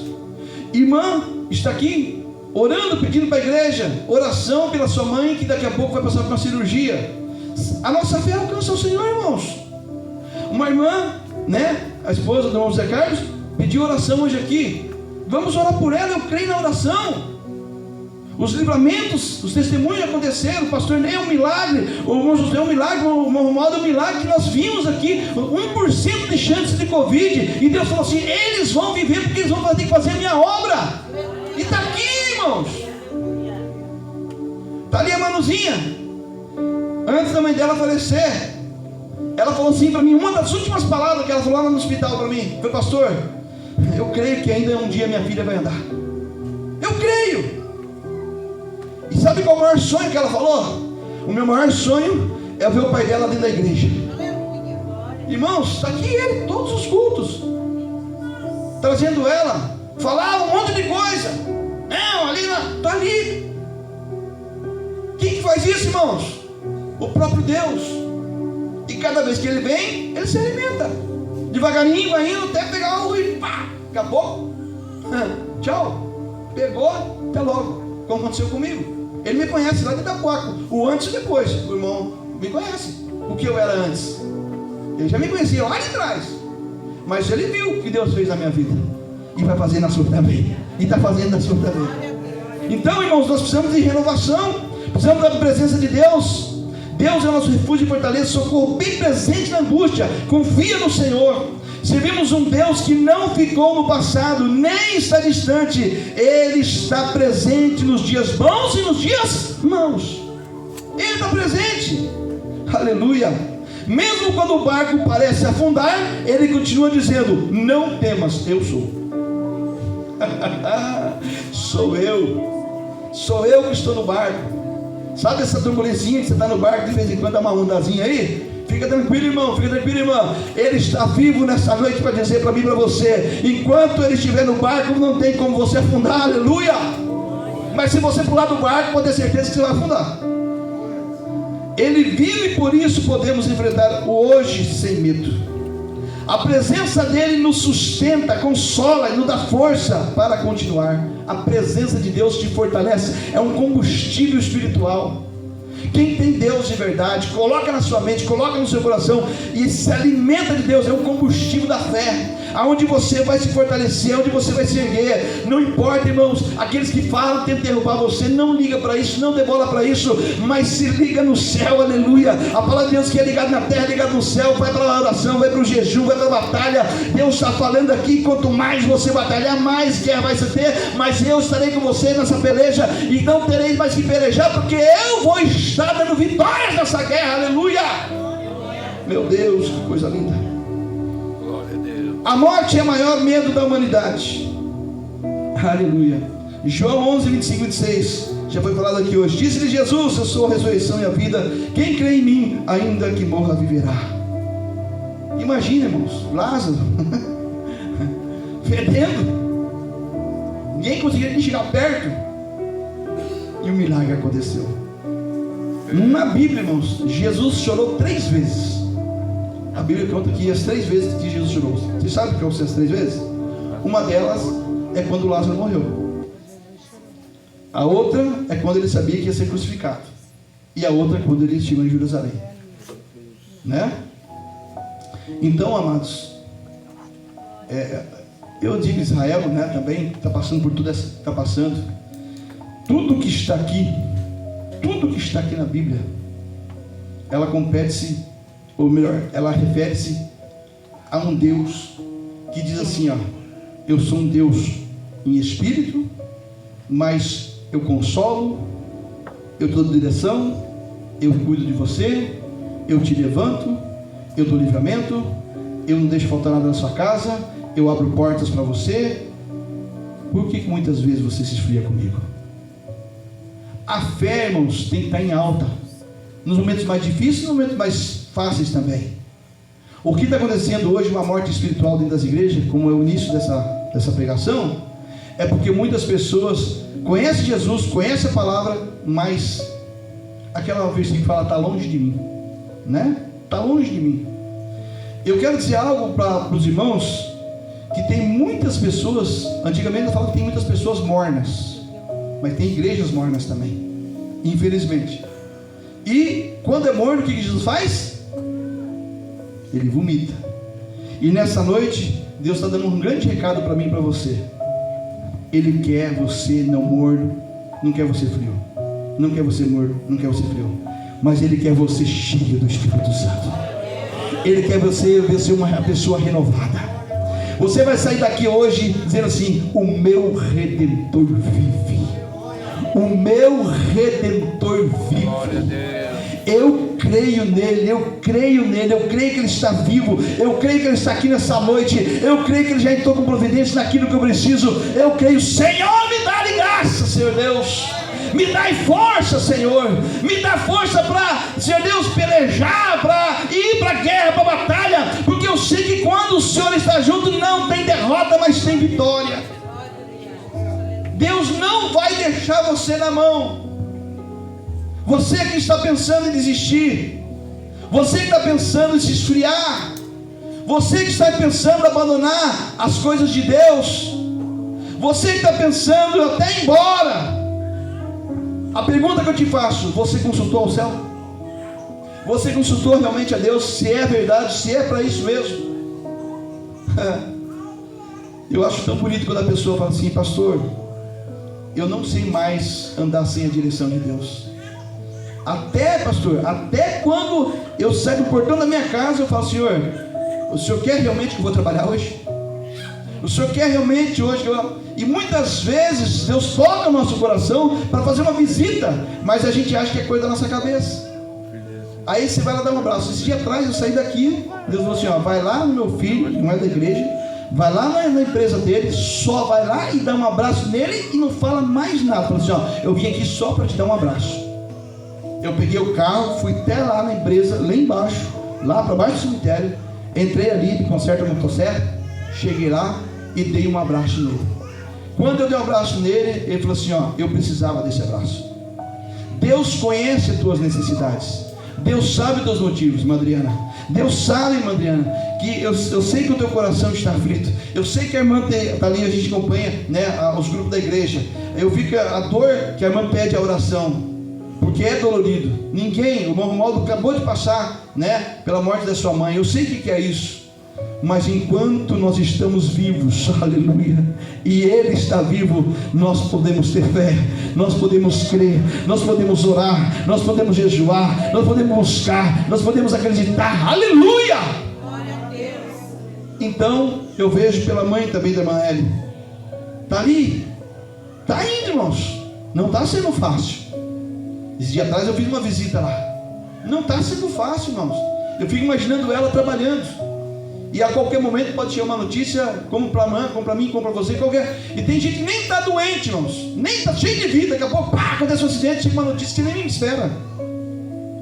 Irmã está aqui orando, pedindo para a igreja oração pela sua mãe, que daqui a pouco vai passar por uma cirurgia. A nossa fé alcança o Senhor, irmãos. Uma irmã, né, a esposa do irmão Zé Carlos, pediu oração hoje aqui. Vamos orar por ela, eu creio na oração. Os livramentos, os testemunhos aconteceram. O pastor Ney é um milagre, o irmão José é um milagre, o irmão Romualdo é um milagre que nós vimos aqui. 1% de chance de Covid. E Deus falou assim: eles vão viver porque eles vão ter que fazer a minha obra. E está aqui, irmãos. Está ali a Manuzinha. Antes da mãe dela falecer, ela falou assim para mim, uma das últimas palavras que ela falou lá no hospital para mim foi: pastor, eu creio que ainda um dia minha filha vai andar. Eu creio. E sabe qual é o maior sonho que ela falou? O meu maior sonho é ver o pai dela dentro da igreja. Irmãos, está aqui ele, todos os cultos, trazendo ela, falava um monte de coisa. Não, ali, está ali. Quem que faz isso, irmãos? O próprio Deus. E cada vez que ele vem, ele se alimenta. Devagarinho, vai indo até pegar o e pá, acabou. Tchau. Pegou, até logo. Como aconteceu comigo. Ele me conhece lá de Itapuaco, o antes e depois. O irmão me conhece, o que eu era antes. Ele já me conhecia lá de trás, mas ele viu o que Deus fez na minha vida, e vai fazer na sua também, e está fazendo na sua também. Então, irmãos, nós precisamos de renovação, precisamos da presença de Deus. Deus é o nosso refúgio e fortaleza, socorro bem presente na angústia. Confia no Senhor. Servimos um Deus que não ficou no passado, nem está distante. Ele está presente nos dias bons e nos dias maus. Ele está presente. Aleluia. Mesmo quando o barco parece afundar, ele continua dizendo: não temas, eu sou. Sou eu que estou no barco. Sabe essa turbulência que você está no barco, de vez em quando dá uma ondazinha aí? Fica tranquilo, irmão, fica tranquilo, irmã. Ele está vivo nessa noite para dizer para mim e para você: enquanto ele estiver no barco, não tem como você afundar, aleluia. Mas se você pular do barco, pode ter certeza que você vai afundar. Ele vive, por isso podemos enfrentar o hoje sem medo. A presença dele nos sustenta, consola e nos dá força para continuar. A presença de Deus te fortalece, é um combustível espiritual. Quem tem Deus de verdade, coloca na sua mente, coloca no seu coração e se alimenta de Deus, é o combustível da fé. aonde você vai se fortalecer, aonde você vai se erguer. Não importa, irmãos, aqueles que falam, tentam derrubar você, não liga para isso, não dê bola para isso, mas se liga no céu, aleluia. A palavra de Deus que é ligada na terra, ligada no céu, vai para a oração, vai para o jejum, vai para a batalha. Deus está falando aqui, quanto mais você batalhar, mais guerra vai ter, mas eu estarei com você nessa peleja, e não terei mais que pelejar, porque eu vou estar dando vitórias nessa guerra, aleluia. Meu Deus, que coisa linda. Glória a Deus. A morte é o maior medo da humanidade, aleluia. João 11, 25 e 26, já foi falado aqui hoje. Disse-lhe Jesus: eu sou a ressurreição e a vida, quem crê em mim, ainda que morra, viverá. Imagina, irmãos, Lázaro fedendo, ninguém conseguia nem chegar perto, e o milagre aconteceu. Na Bíblia, irmãos, Jesus chorou 3 vezes. A Bíblia conta que as 3 vezes que Jesus chorou. Você sabe o que são as 3 vezes? Uma delas é quando Lázaro morreu. A outra é quando ele sabia que ia ser crucificado. E a outra é quando ele estive em Jerusalém. Né? Então, amados, eu digo Israel, né, também está passando por tudo essa, está passando. Tudo que está aqui na Bíblia, ela compete-se, ou melhor, ela refere-se a um Deus que diz assim, ó: eu sou um Deus em espírito, mas eu consolo, eu dou direção, eu cuido de você, eu te levanto, eu dou livramento, eu não deixo faltar nada na sua casa, eu abro portas para você. Por que muitas vezes você se esfria comigo? A fé, irmãos, tem que estar em alta, nos momentos mais difíceis, nos momentos mais fáceis também. O que está acontecendo hoje, uma morte espiritual dentro das igrejas, como é o início dessa pregação, é porque muitas pessoas conhecem Jesus, conhecem a palavra, mas aquela versículo que fala: está longe de mim, né? Está longe de mim. Eu quero dizer algo para os irmãos, que tem muitas pessoas, antigamente eu falava que tem muitas pessoas mornas, mas tem igrejas mornas também, infelizmente. E quando é morno, o que Jesus faz? Ele vomita. E nessa noite, Deus está dando um grande recado para mim e para você. Ele quer você não morno, não quer você frio, não quer você morno, não quer você frio, mas Ele quer você cheio do Espírito Santo. Ele quer você ser uma pessoa renovada. Você vai sair daqui hoje dizendo assim: o meu Redentor vive. O meu Redentor vive. Eu creio nele, eu creio nele, eu creio que ele está vivo, eu creio que ele está aqui nessa noite, eu creio que ele já entrou com providência naquilo que eu preciso. Eu creio. Senhor, me dá graça, Senhor Deus, me dá força, Senhor, me dá força para, Senhor Deus, pelejar, para ir para a guerra, para a batalha, porque eu sei que quando o Senhor está junto, não tem derrota, mas tem vitória. Deus não vai deixar você na mão. Você que está pensando em desistir, você que está pensando em se esfriar, você que está pensando em abandonar as coisas de Deus, você que está pensando até ir embora, a pergunta que eu te faço: você consultou ao céu? Você consultou realmente a Deus, se é verdade, se é para isso mesmo? Eu acho tão bonito quando a pessoa fala assim: pastor, eu não sei mais andar sem a direção de Deus. Pastor, até quando eu saio do portão da minha casa, eu falo: Senhor, o Senhor quer realmente que eu vou trabalhar hoje? O Senhor quer realmente hoje que eu... E muitas vezes Deus toca o nosso coração para fazer uma visita, mas a gente acha que é coisa da nossa cabeça. Aí você vai lá dar um abraço. Esse dia atrás eu saí daqui, Deus falou assim: ó, vai lá no meu filho, não é da igreja, vai lá na empresa dele, só vai lá e dá um abraço nele e não fala mais nada. Falou assim: ó, eu vim aqui só para te dar um abraço. Eu peguei o carro, fui até lá na empresa, lá embaixo, lá para baixo do cemitério, entrei ali de conserto a motosserra, cheguei lá e dei um abraço nele. Quando eu dei um abraço nele, ele falou assim: ó, eu precisava desse abraço. Deus conhece as tuas necessidades, Deus sabe os teus motivos, irmã Adriana. Deus sabe, irmã Adriana, que eu sei que o teu coração está aflito. Eu sei que a irmã está ali, a gente acompanha, né, os grupos da igreja. Eu vi que a dor que a irmã pede a oração, porque é dolorido. Ninguém, o irmão Romualdo acabou de passar, né, pela morte da sua mãe. Eu sei o que é isso. Mas enquanto nós estamos vivos, aleluia, e Ele está vivo, nós podemos ter fé, nós podemos crer, nós podemos orar, nós podemos jejuar, nós podemos buscar, nós podemos acreditar, aleluia. Glória a Deus. Então eu vejo pela mãe também da irmã Eli, está ali, está indo, irmãos, não está sendo fácil. Esse dia atrás eu fiz uma visita lá, não está sendo fácil, irmãos. Eu fico imaginando ela trabalhando, e a qualquer momento pode chegar uma notícia, como para mim, como para você, qualquer. E tem gente que nem está doente, irmãos, nem está cheio de vida. Daqui a pouco, pá, acontece um acidente, chega uma notícia que nem me espera.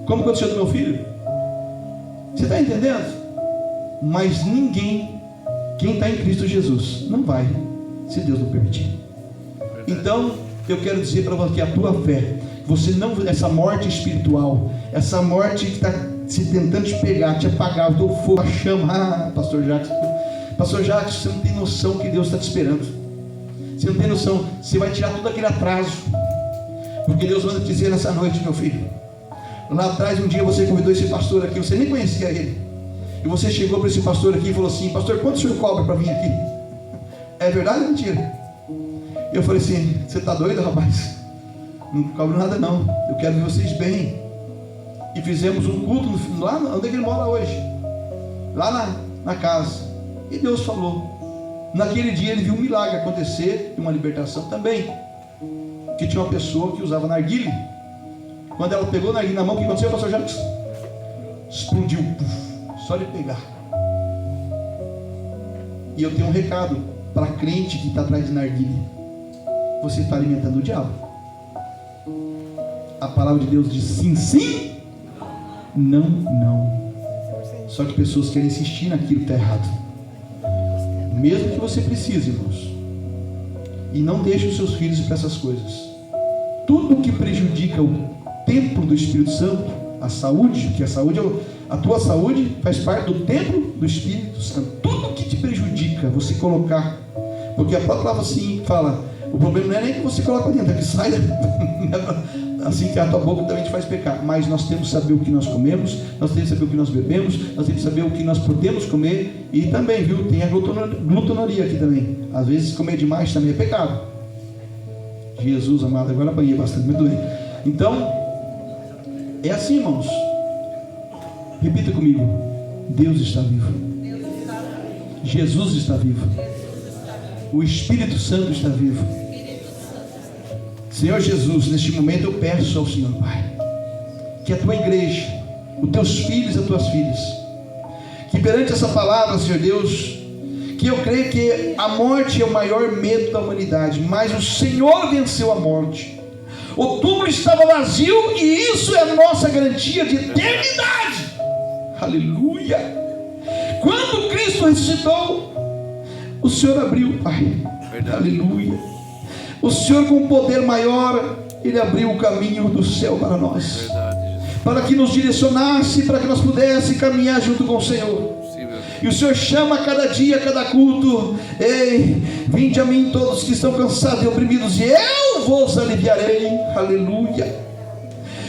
Como aconteceu do meu filho? Você está entendendo? Mas ninguém, quem está em Cristo Jesus, não vai, se Deus não permitir. Então, eu quero dizer para você que a tua fé, você não, essa morte espiritual, essa morte que está se tentando te pegar, te apagar, o teu fogo, a chama, pastor Jacques, você não tem noção que Deus está te esperando. Você não tem noção, você vai tirar todo aquele atraso, porque Deus manda te dizer nessa noite, meu filho. Lá atrás, um dia você convidou esse pastor aqui, você nem conhecia ele, e você chegou para esse pastor aqui e falou assim: pastor, quanto o senhor cobra para vir aqui? É verdade ou mentira? Eu falei assim: você está doido, rapaz? Não cobro nada não, eu quero ver vocês bem. E fizemos um culto lá onde ele mora hoje, lá na casa, e Deus falou. Naquele dia ele viu um milagre acontecer, uma libertação também, que tinha uma pessoa que usava narguilé. Quando ela pegou o narguilé na mão, o que aconteceu? O pastor já explodiu, só de pegar. E eu tenho um recado para crente que está atrás de narguilé: você está alimentando o diabo. A palavra de Deus diz sim, sim, não, não. Só que pessoas querem insistir naquilo que está errado, mesmo que você precise, irmãos. E não deixe os seus filhos ir para essas coisas. Tudo que prejudica o templo do Espírito Santo, a saúde, que a saúde, a tua saúde faz parte do templo do Espírito Santo. Tudo que te prejudica, você colocar, porque a palavra assim fala, o problema não é nem que você coloca dentro, é que sai assim que a tua boca também te faz pecar. Mas nós temos que saber o que nós comemos, nós temos que saber o que nós bebemos, nós temos que saber o que nós podemos comer. E também, viu, tem a glutonaria aqui também. Às vezes comer demais também é pecado. Jesus amado, agora apanhei bastante, me doei. Então, é assim, irmãos. Repita comigo: Deus está vivo, Jesus está vivo, o Espírito Santo está vivo. Senhor Jesus, neste momento eu peço ao Senhor, Pai, que a tua igreja, os teus filhos e as tuas filhas, que perante essa palavra, Senhor Deus, que eu creio que a morte é o maior medo da humanidade, mas o Senhor venceu a morte. O túmulo estava vazio e isso é a nossa garantia de eternidade. Aleluia! Quando Cristo ressuscitou, o Senhor abriu, Pai. Verdade. Aleluia! O Senhor, com poder maior, Ele abriu o caminho do céu para nós. Verdade, para que nos direcionasse, para que nós pudéssemos caminhar junto com o Senhor. Sim, e o Senhor chama a cada dia, a cada culto: ei, vinde a mim todos que estão cansados e oprimidos, e eu vos aliviarei. Aleluia!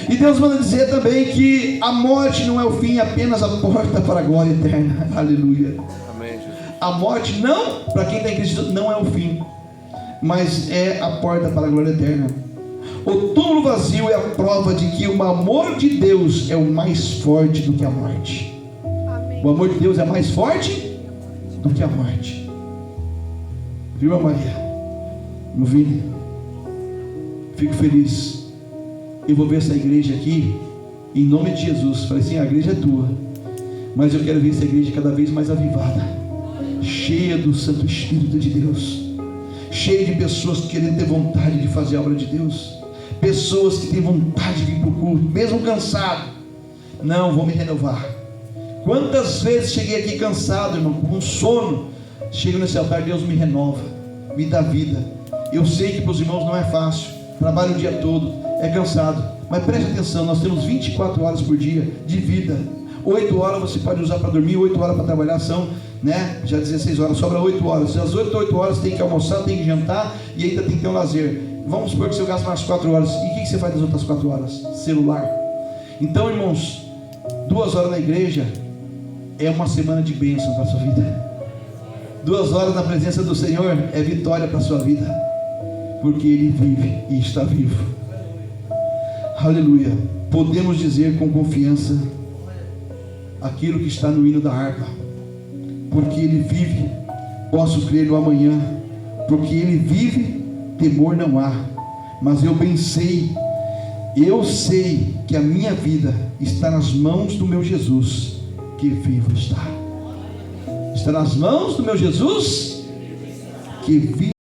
E Deus manda dizer também que a morte não é o fim, apenas a porta para a glória eterna. Aleluia! Amém, Jesus. A morte não, para quem está em Cristo, não é o fim, mas é a porta para a glória eterna. O túmulo vazio é a prova de que o amor de Deus é o mais forte do que a morte. Amém. O amor de Deus é mais forte do que a morte. Viu, Maria? Meu filho, fico feliz. Eu vou ver essa igreja aqui, em nome de Jesus. Falei assim: a igreja é tua, mas eu quero ver essa igreja cada vez mais avivada, cheia do Santo Espírito de Deus, cheio de pessoas que querem ter vontade de fazer a obra de Deus, pessoas que têm vontade de vir para o culto, mesmo cansado. Não, vou me renovar. Quantas vezes cheguei aqui cansado, irmão, com sono, chego nesse altar, Deus me renova, me dá vida. Eu sei que para os irmãos não é fácil, trabalho o dia todo, é cansado, mas preste atenção, nós temos 24 horas por dia de vida. 8 horas você pode usar para dormir, 8 horas para trabalhar, são, né, já 16 horas, sobra 8 horas. Às 8 horas tem que almoçar, tem que jantar e ainda tem que ter um lazer. Vamos supor que você gasta mais 4 horas. E o que você faz das outras 4 horas? Celular. Então, irmãos, 2 horas na igreja é uma semana de bênção para a sua vida. 2 horas na presença do Senhor é vitória para a sua vida, porque Ele vive e está vivo. Aleluia. Podemos dizer com confiança aquilo que está no hino da harpa, porque Ele vive, posso crer no amanhã, porque Ele vive, temor não há. Mas eu bem sei, eu sei que a minha vida está nas mãos do meu Jesus, que vivo está. Está nas mãos do meu Jesus, que vive.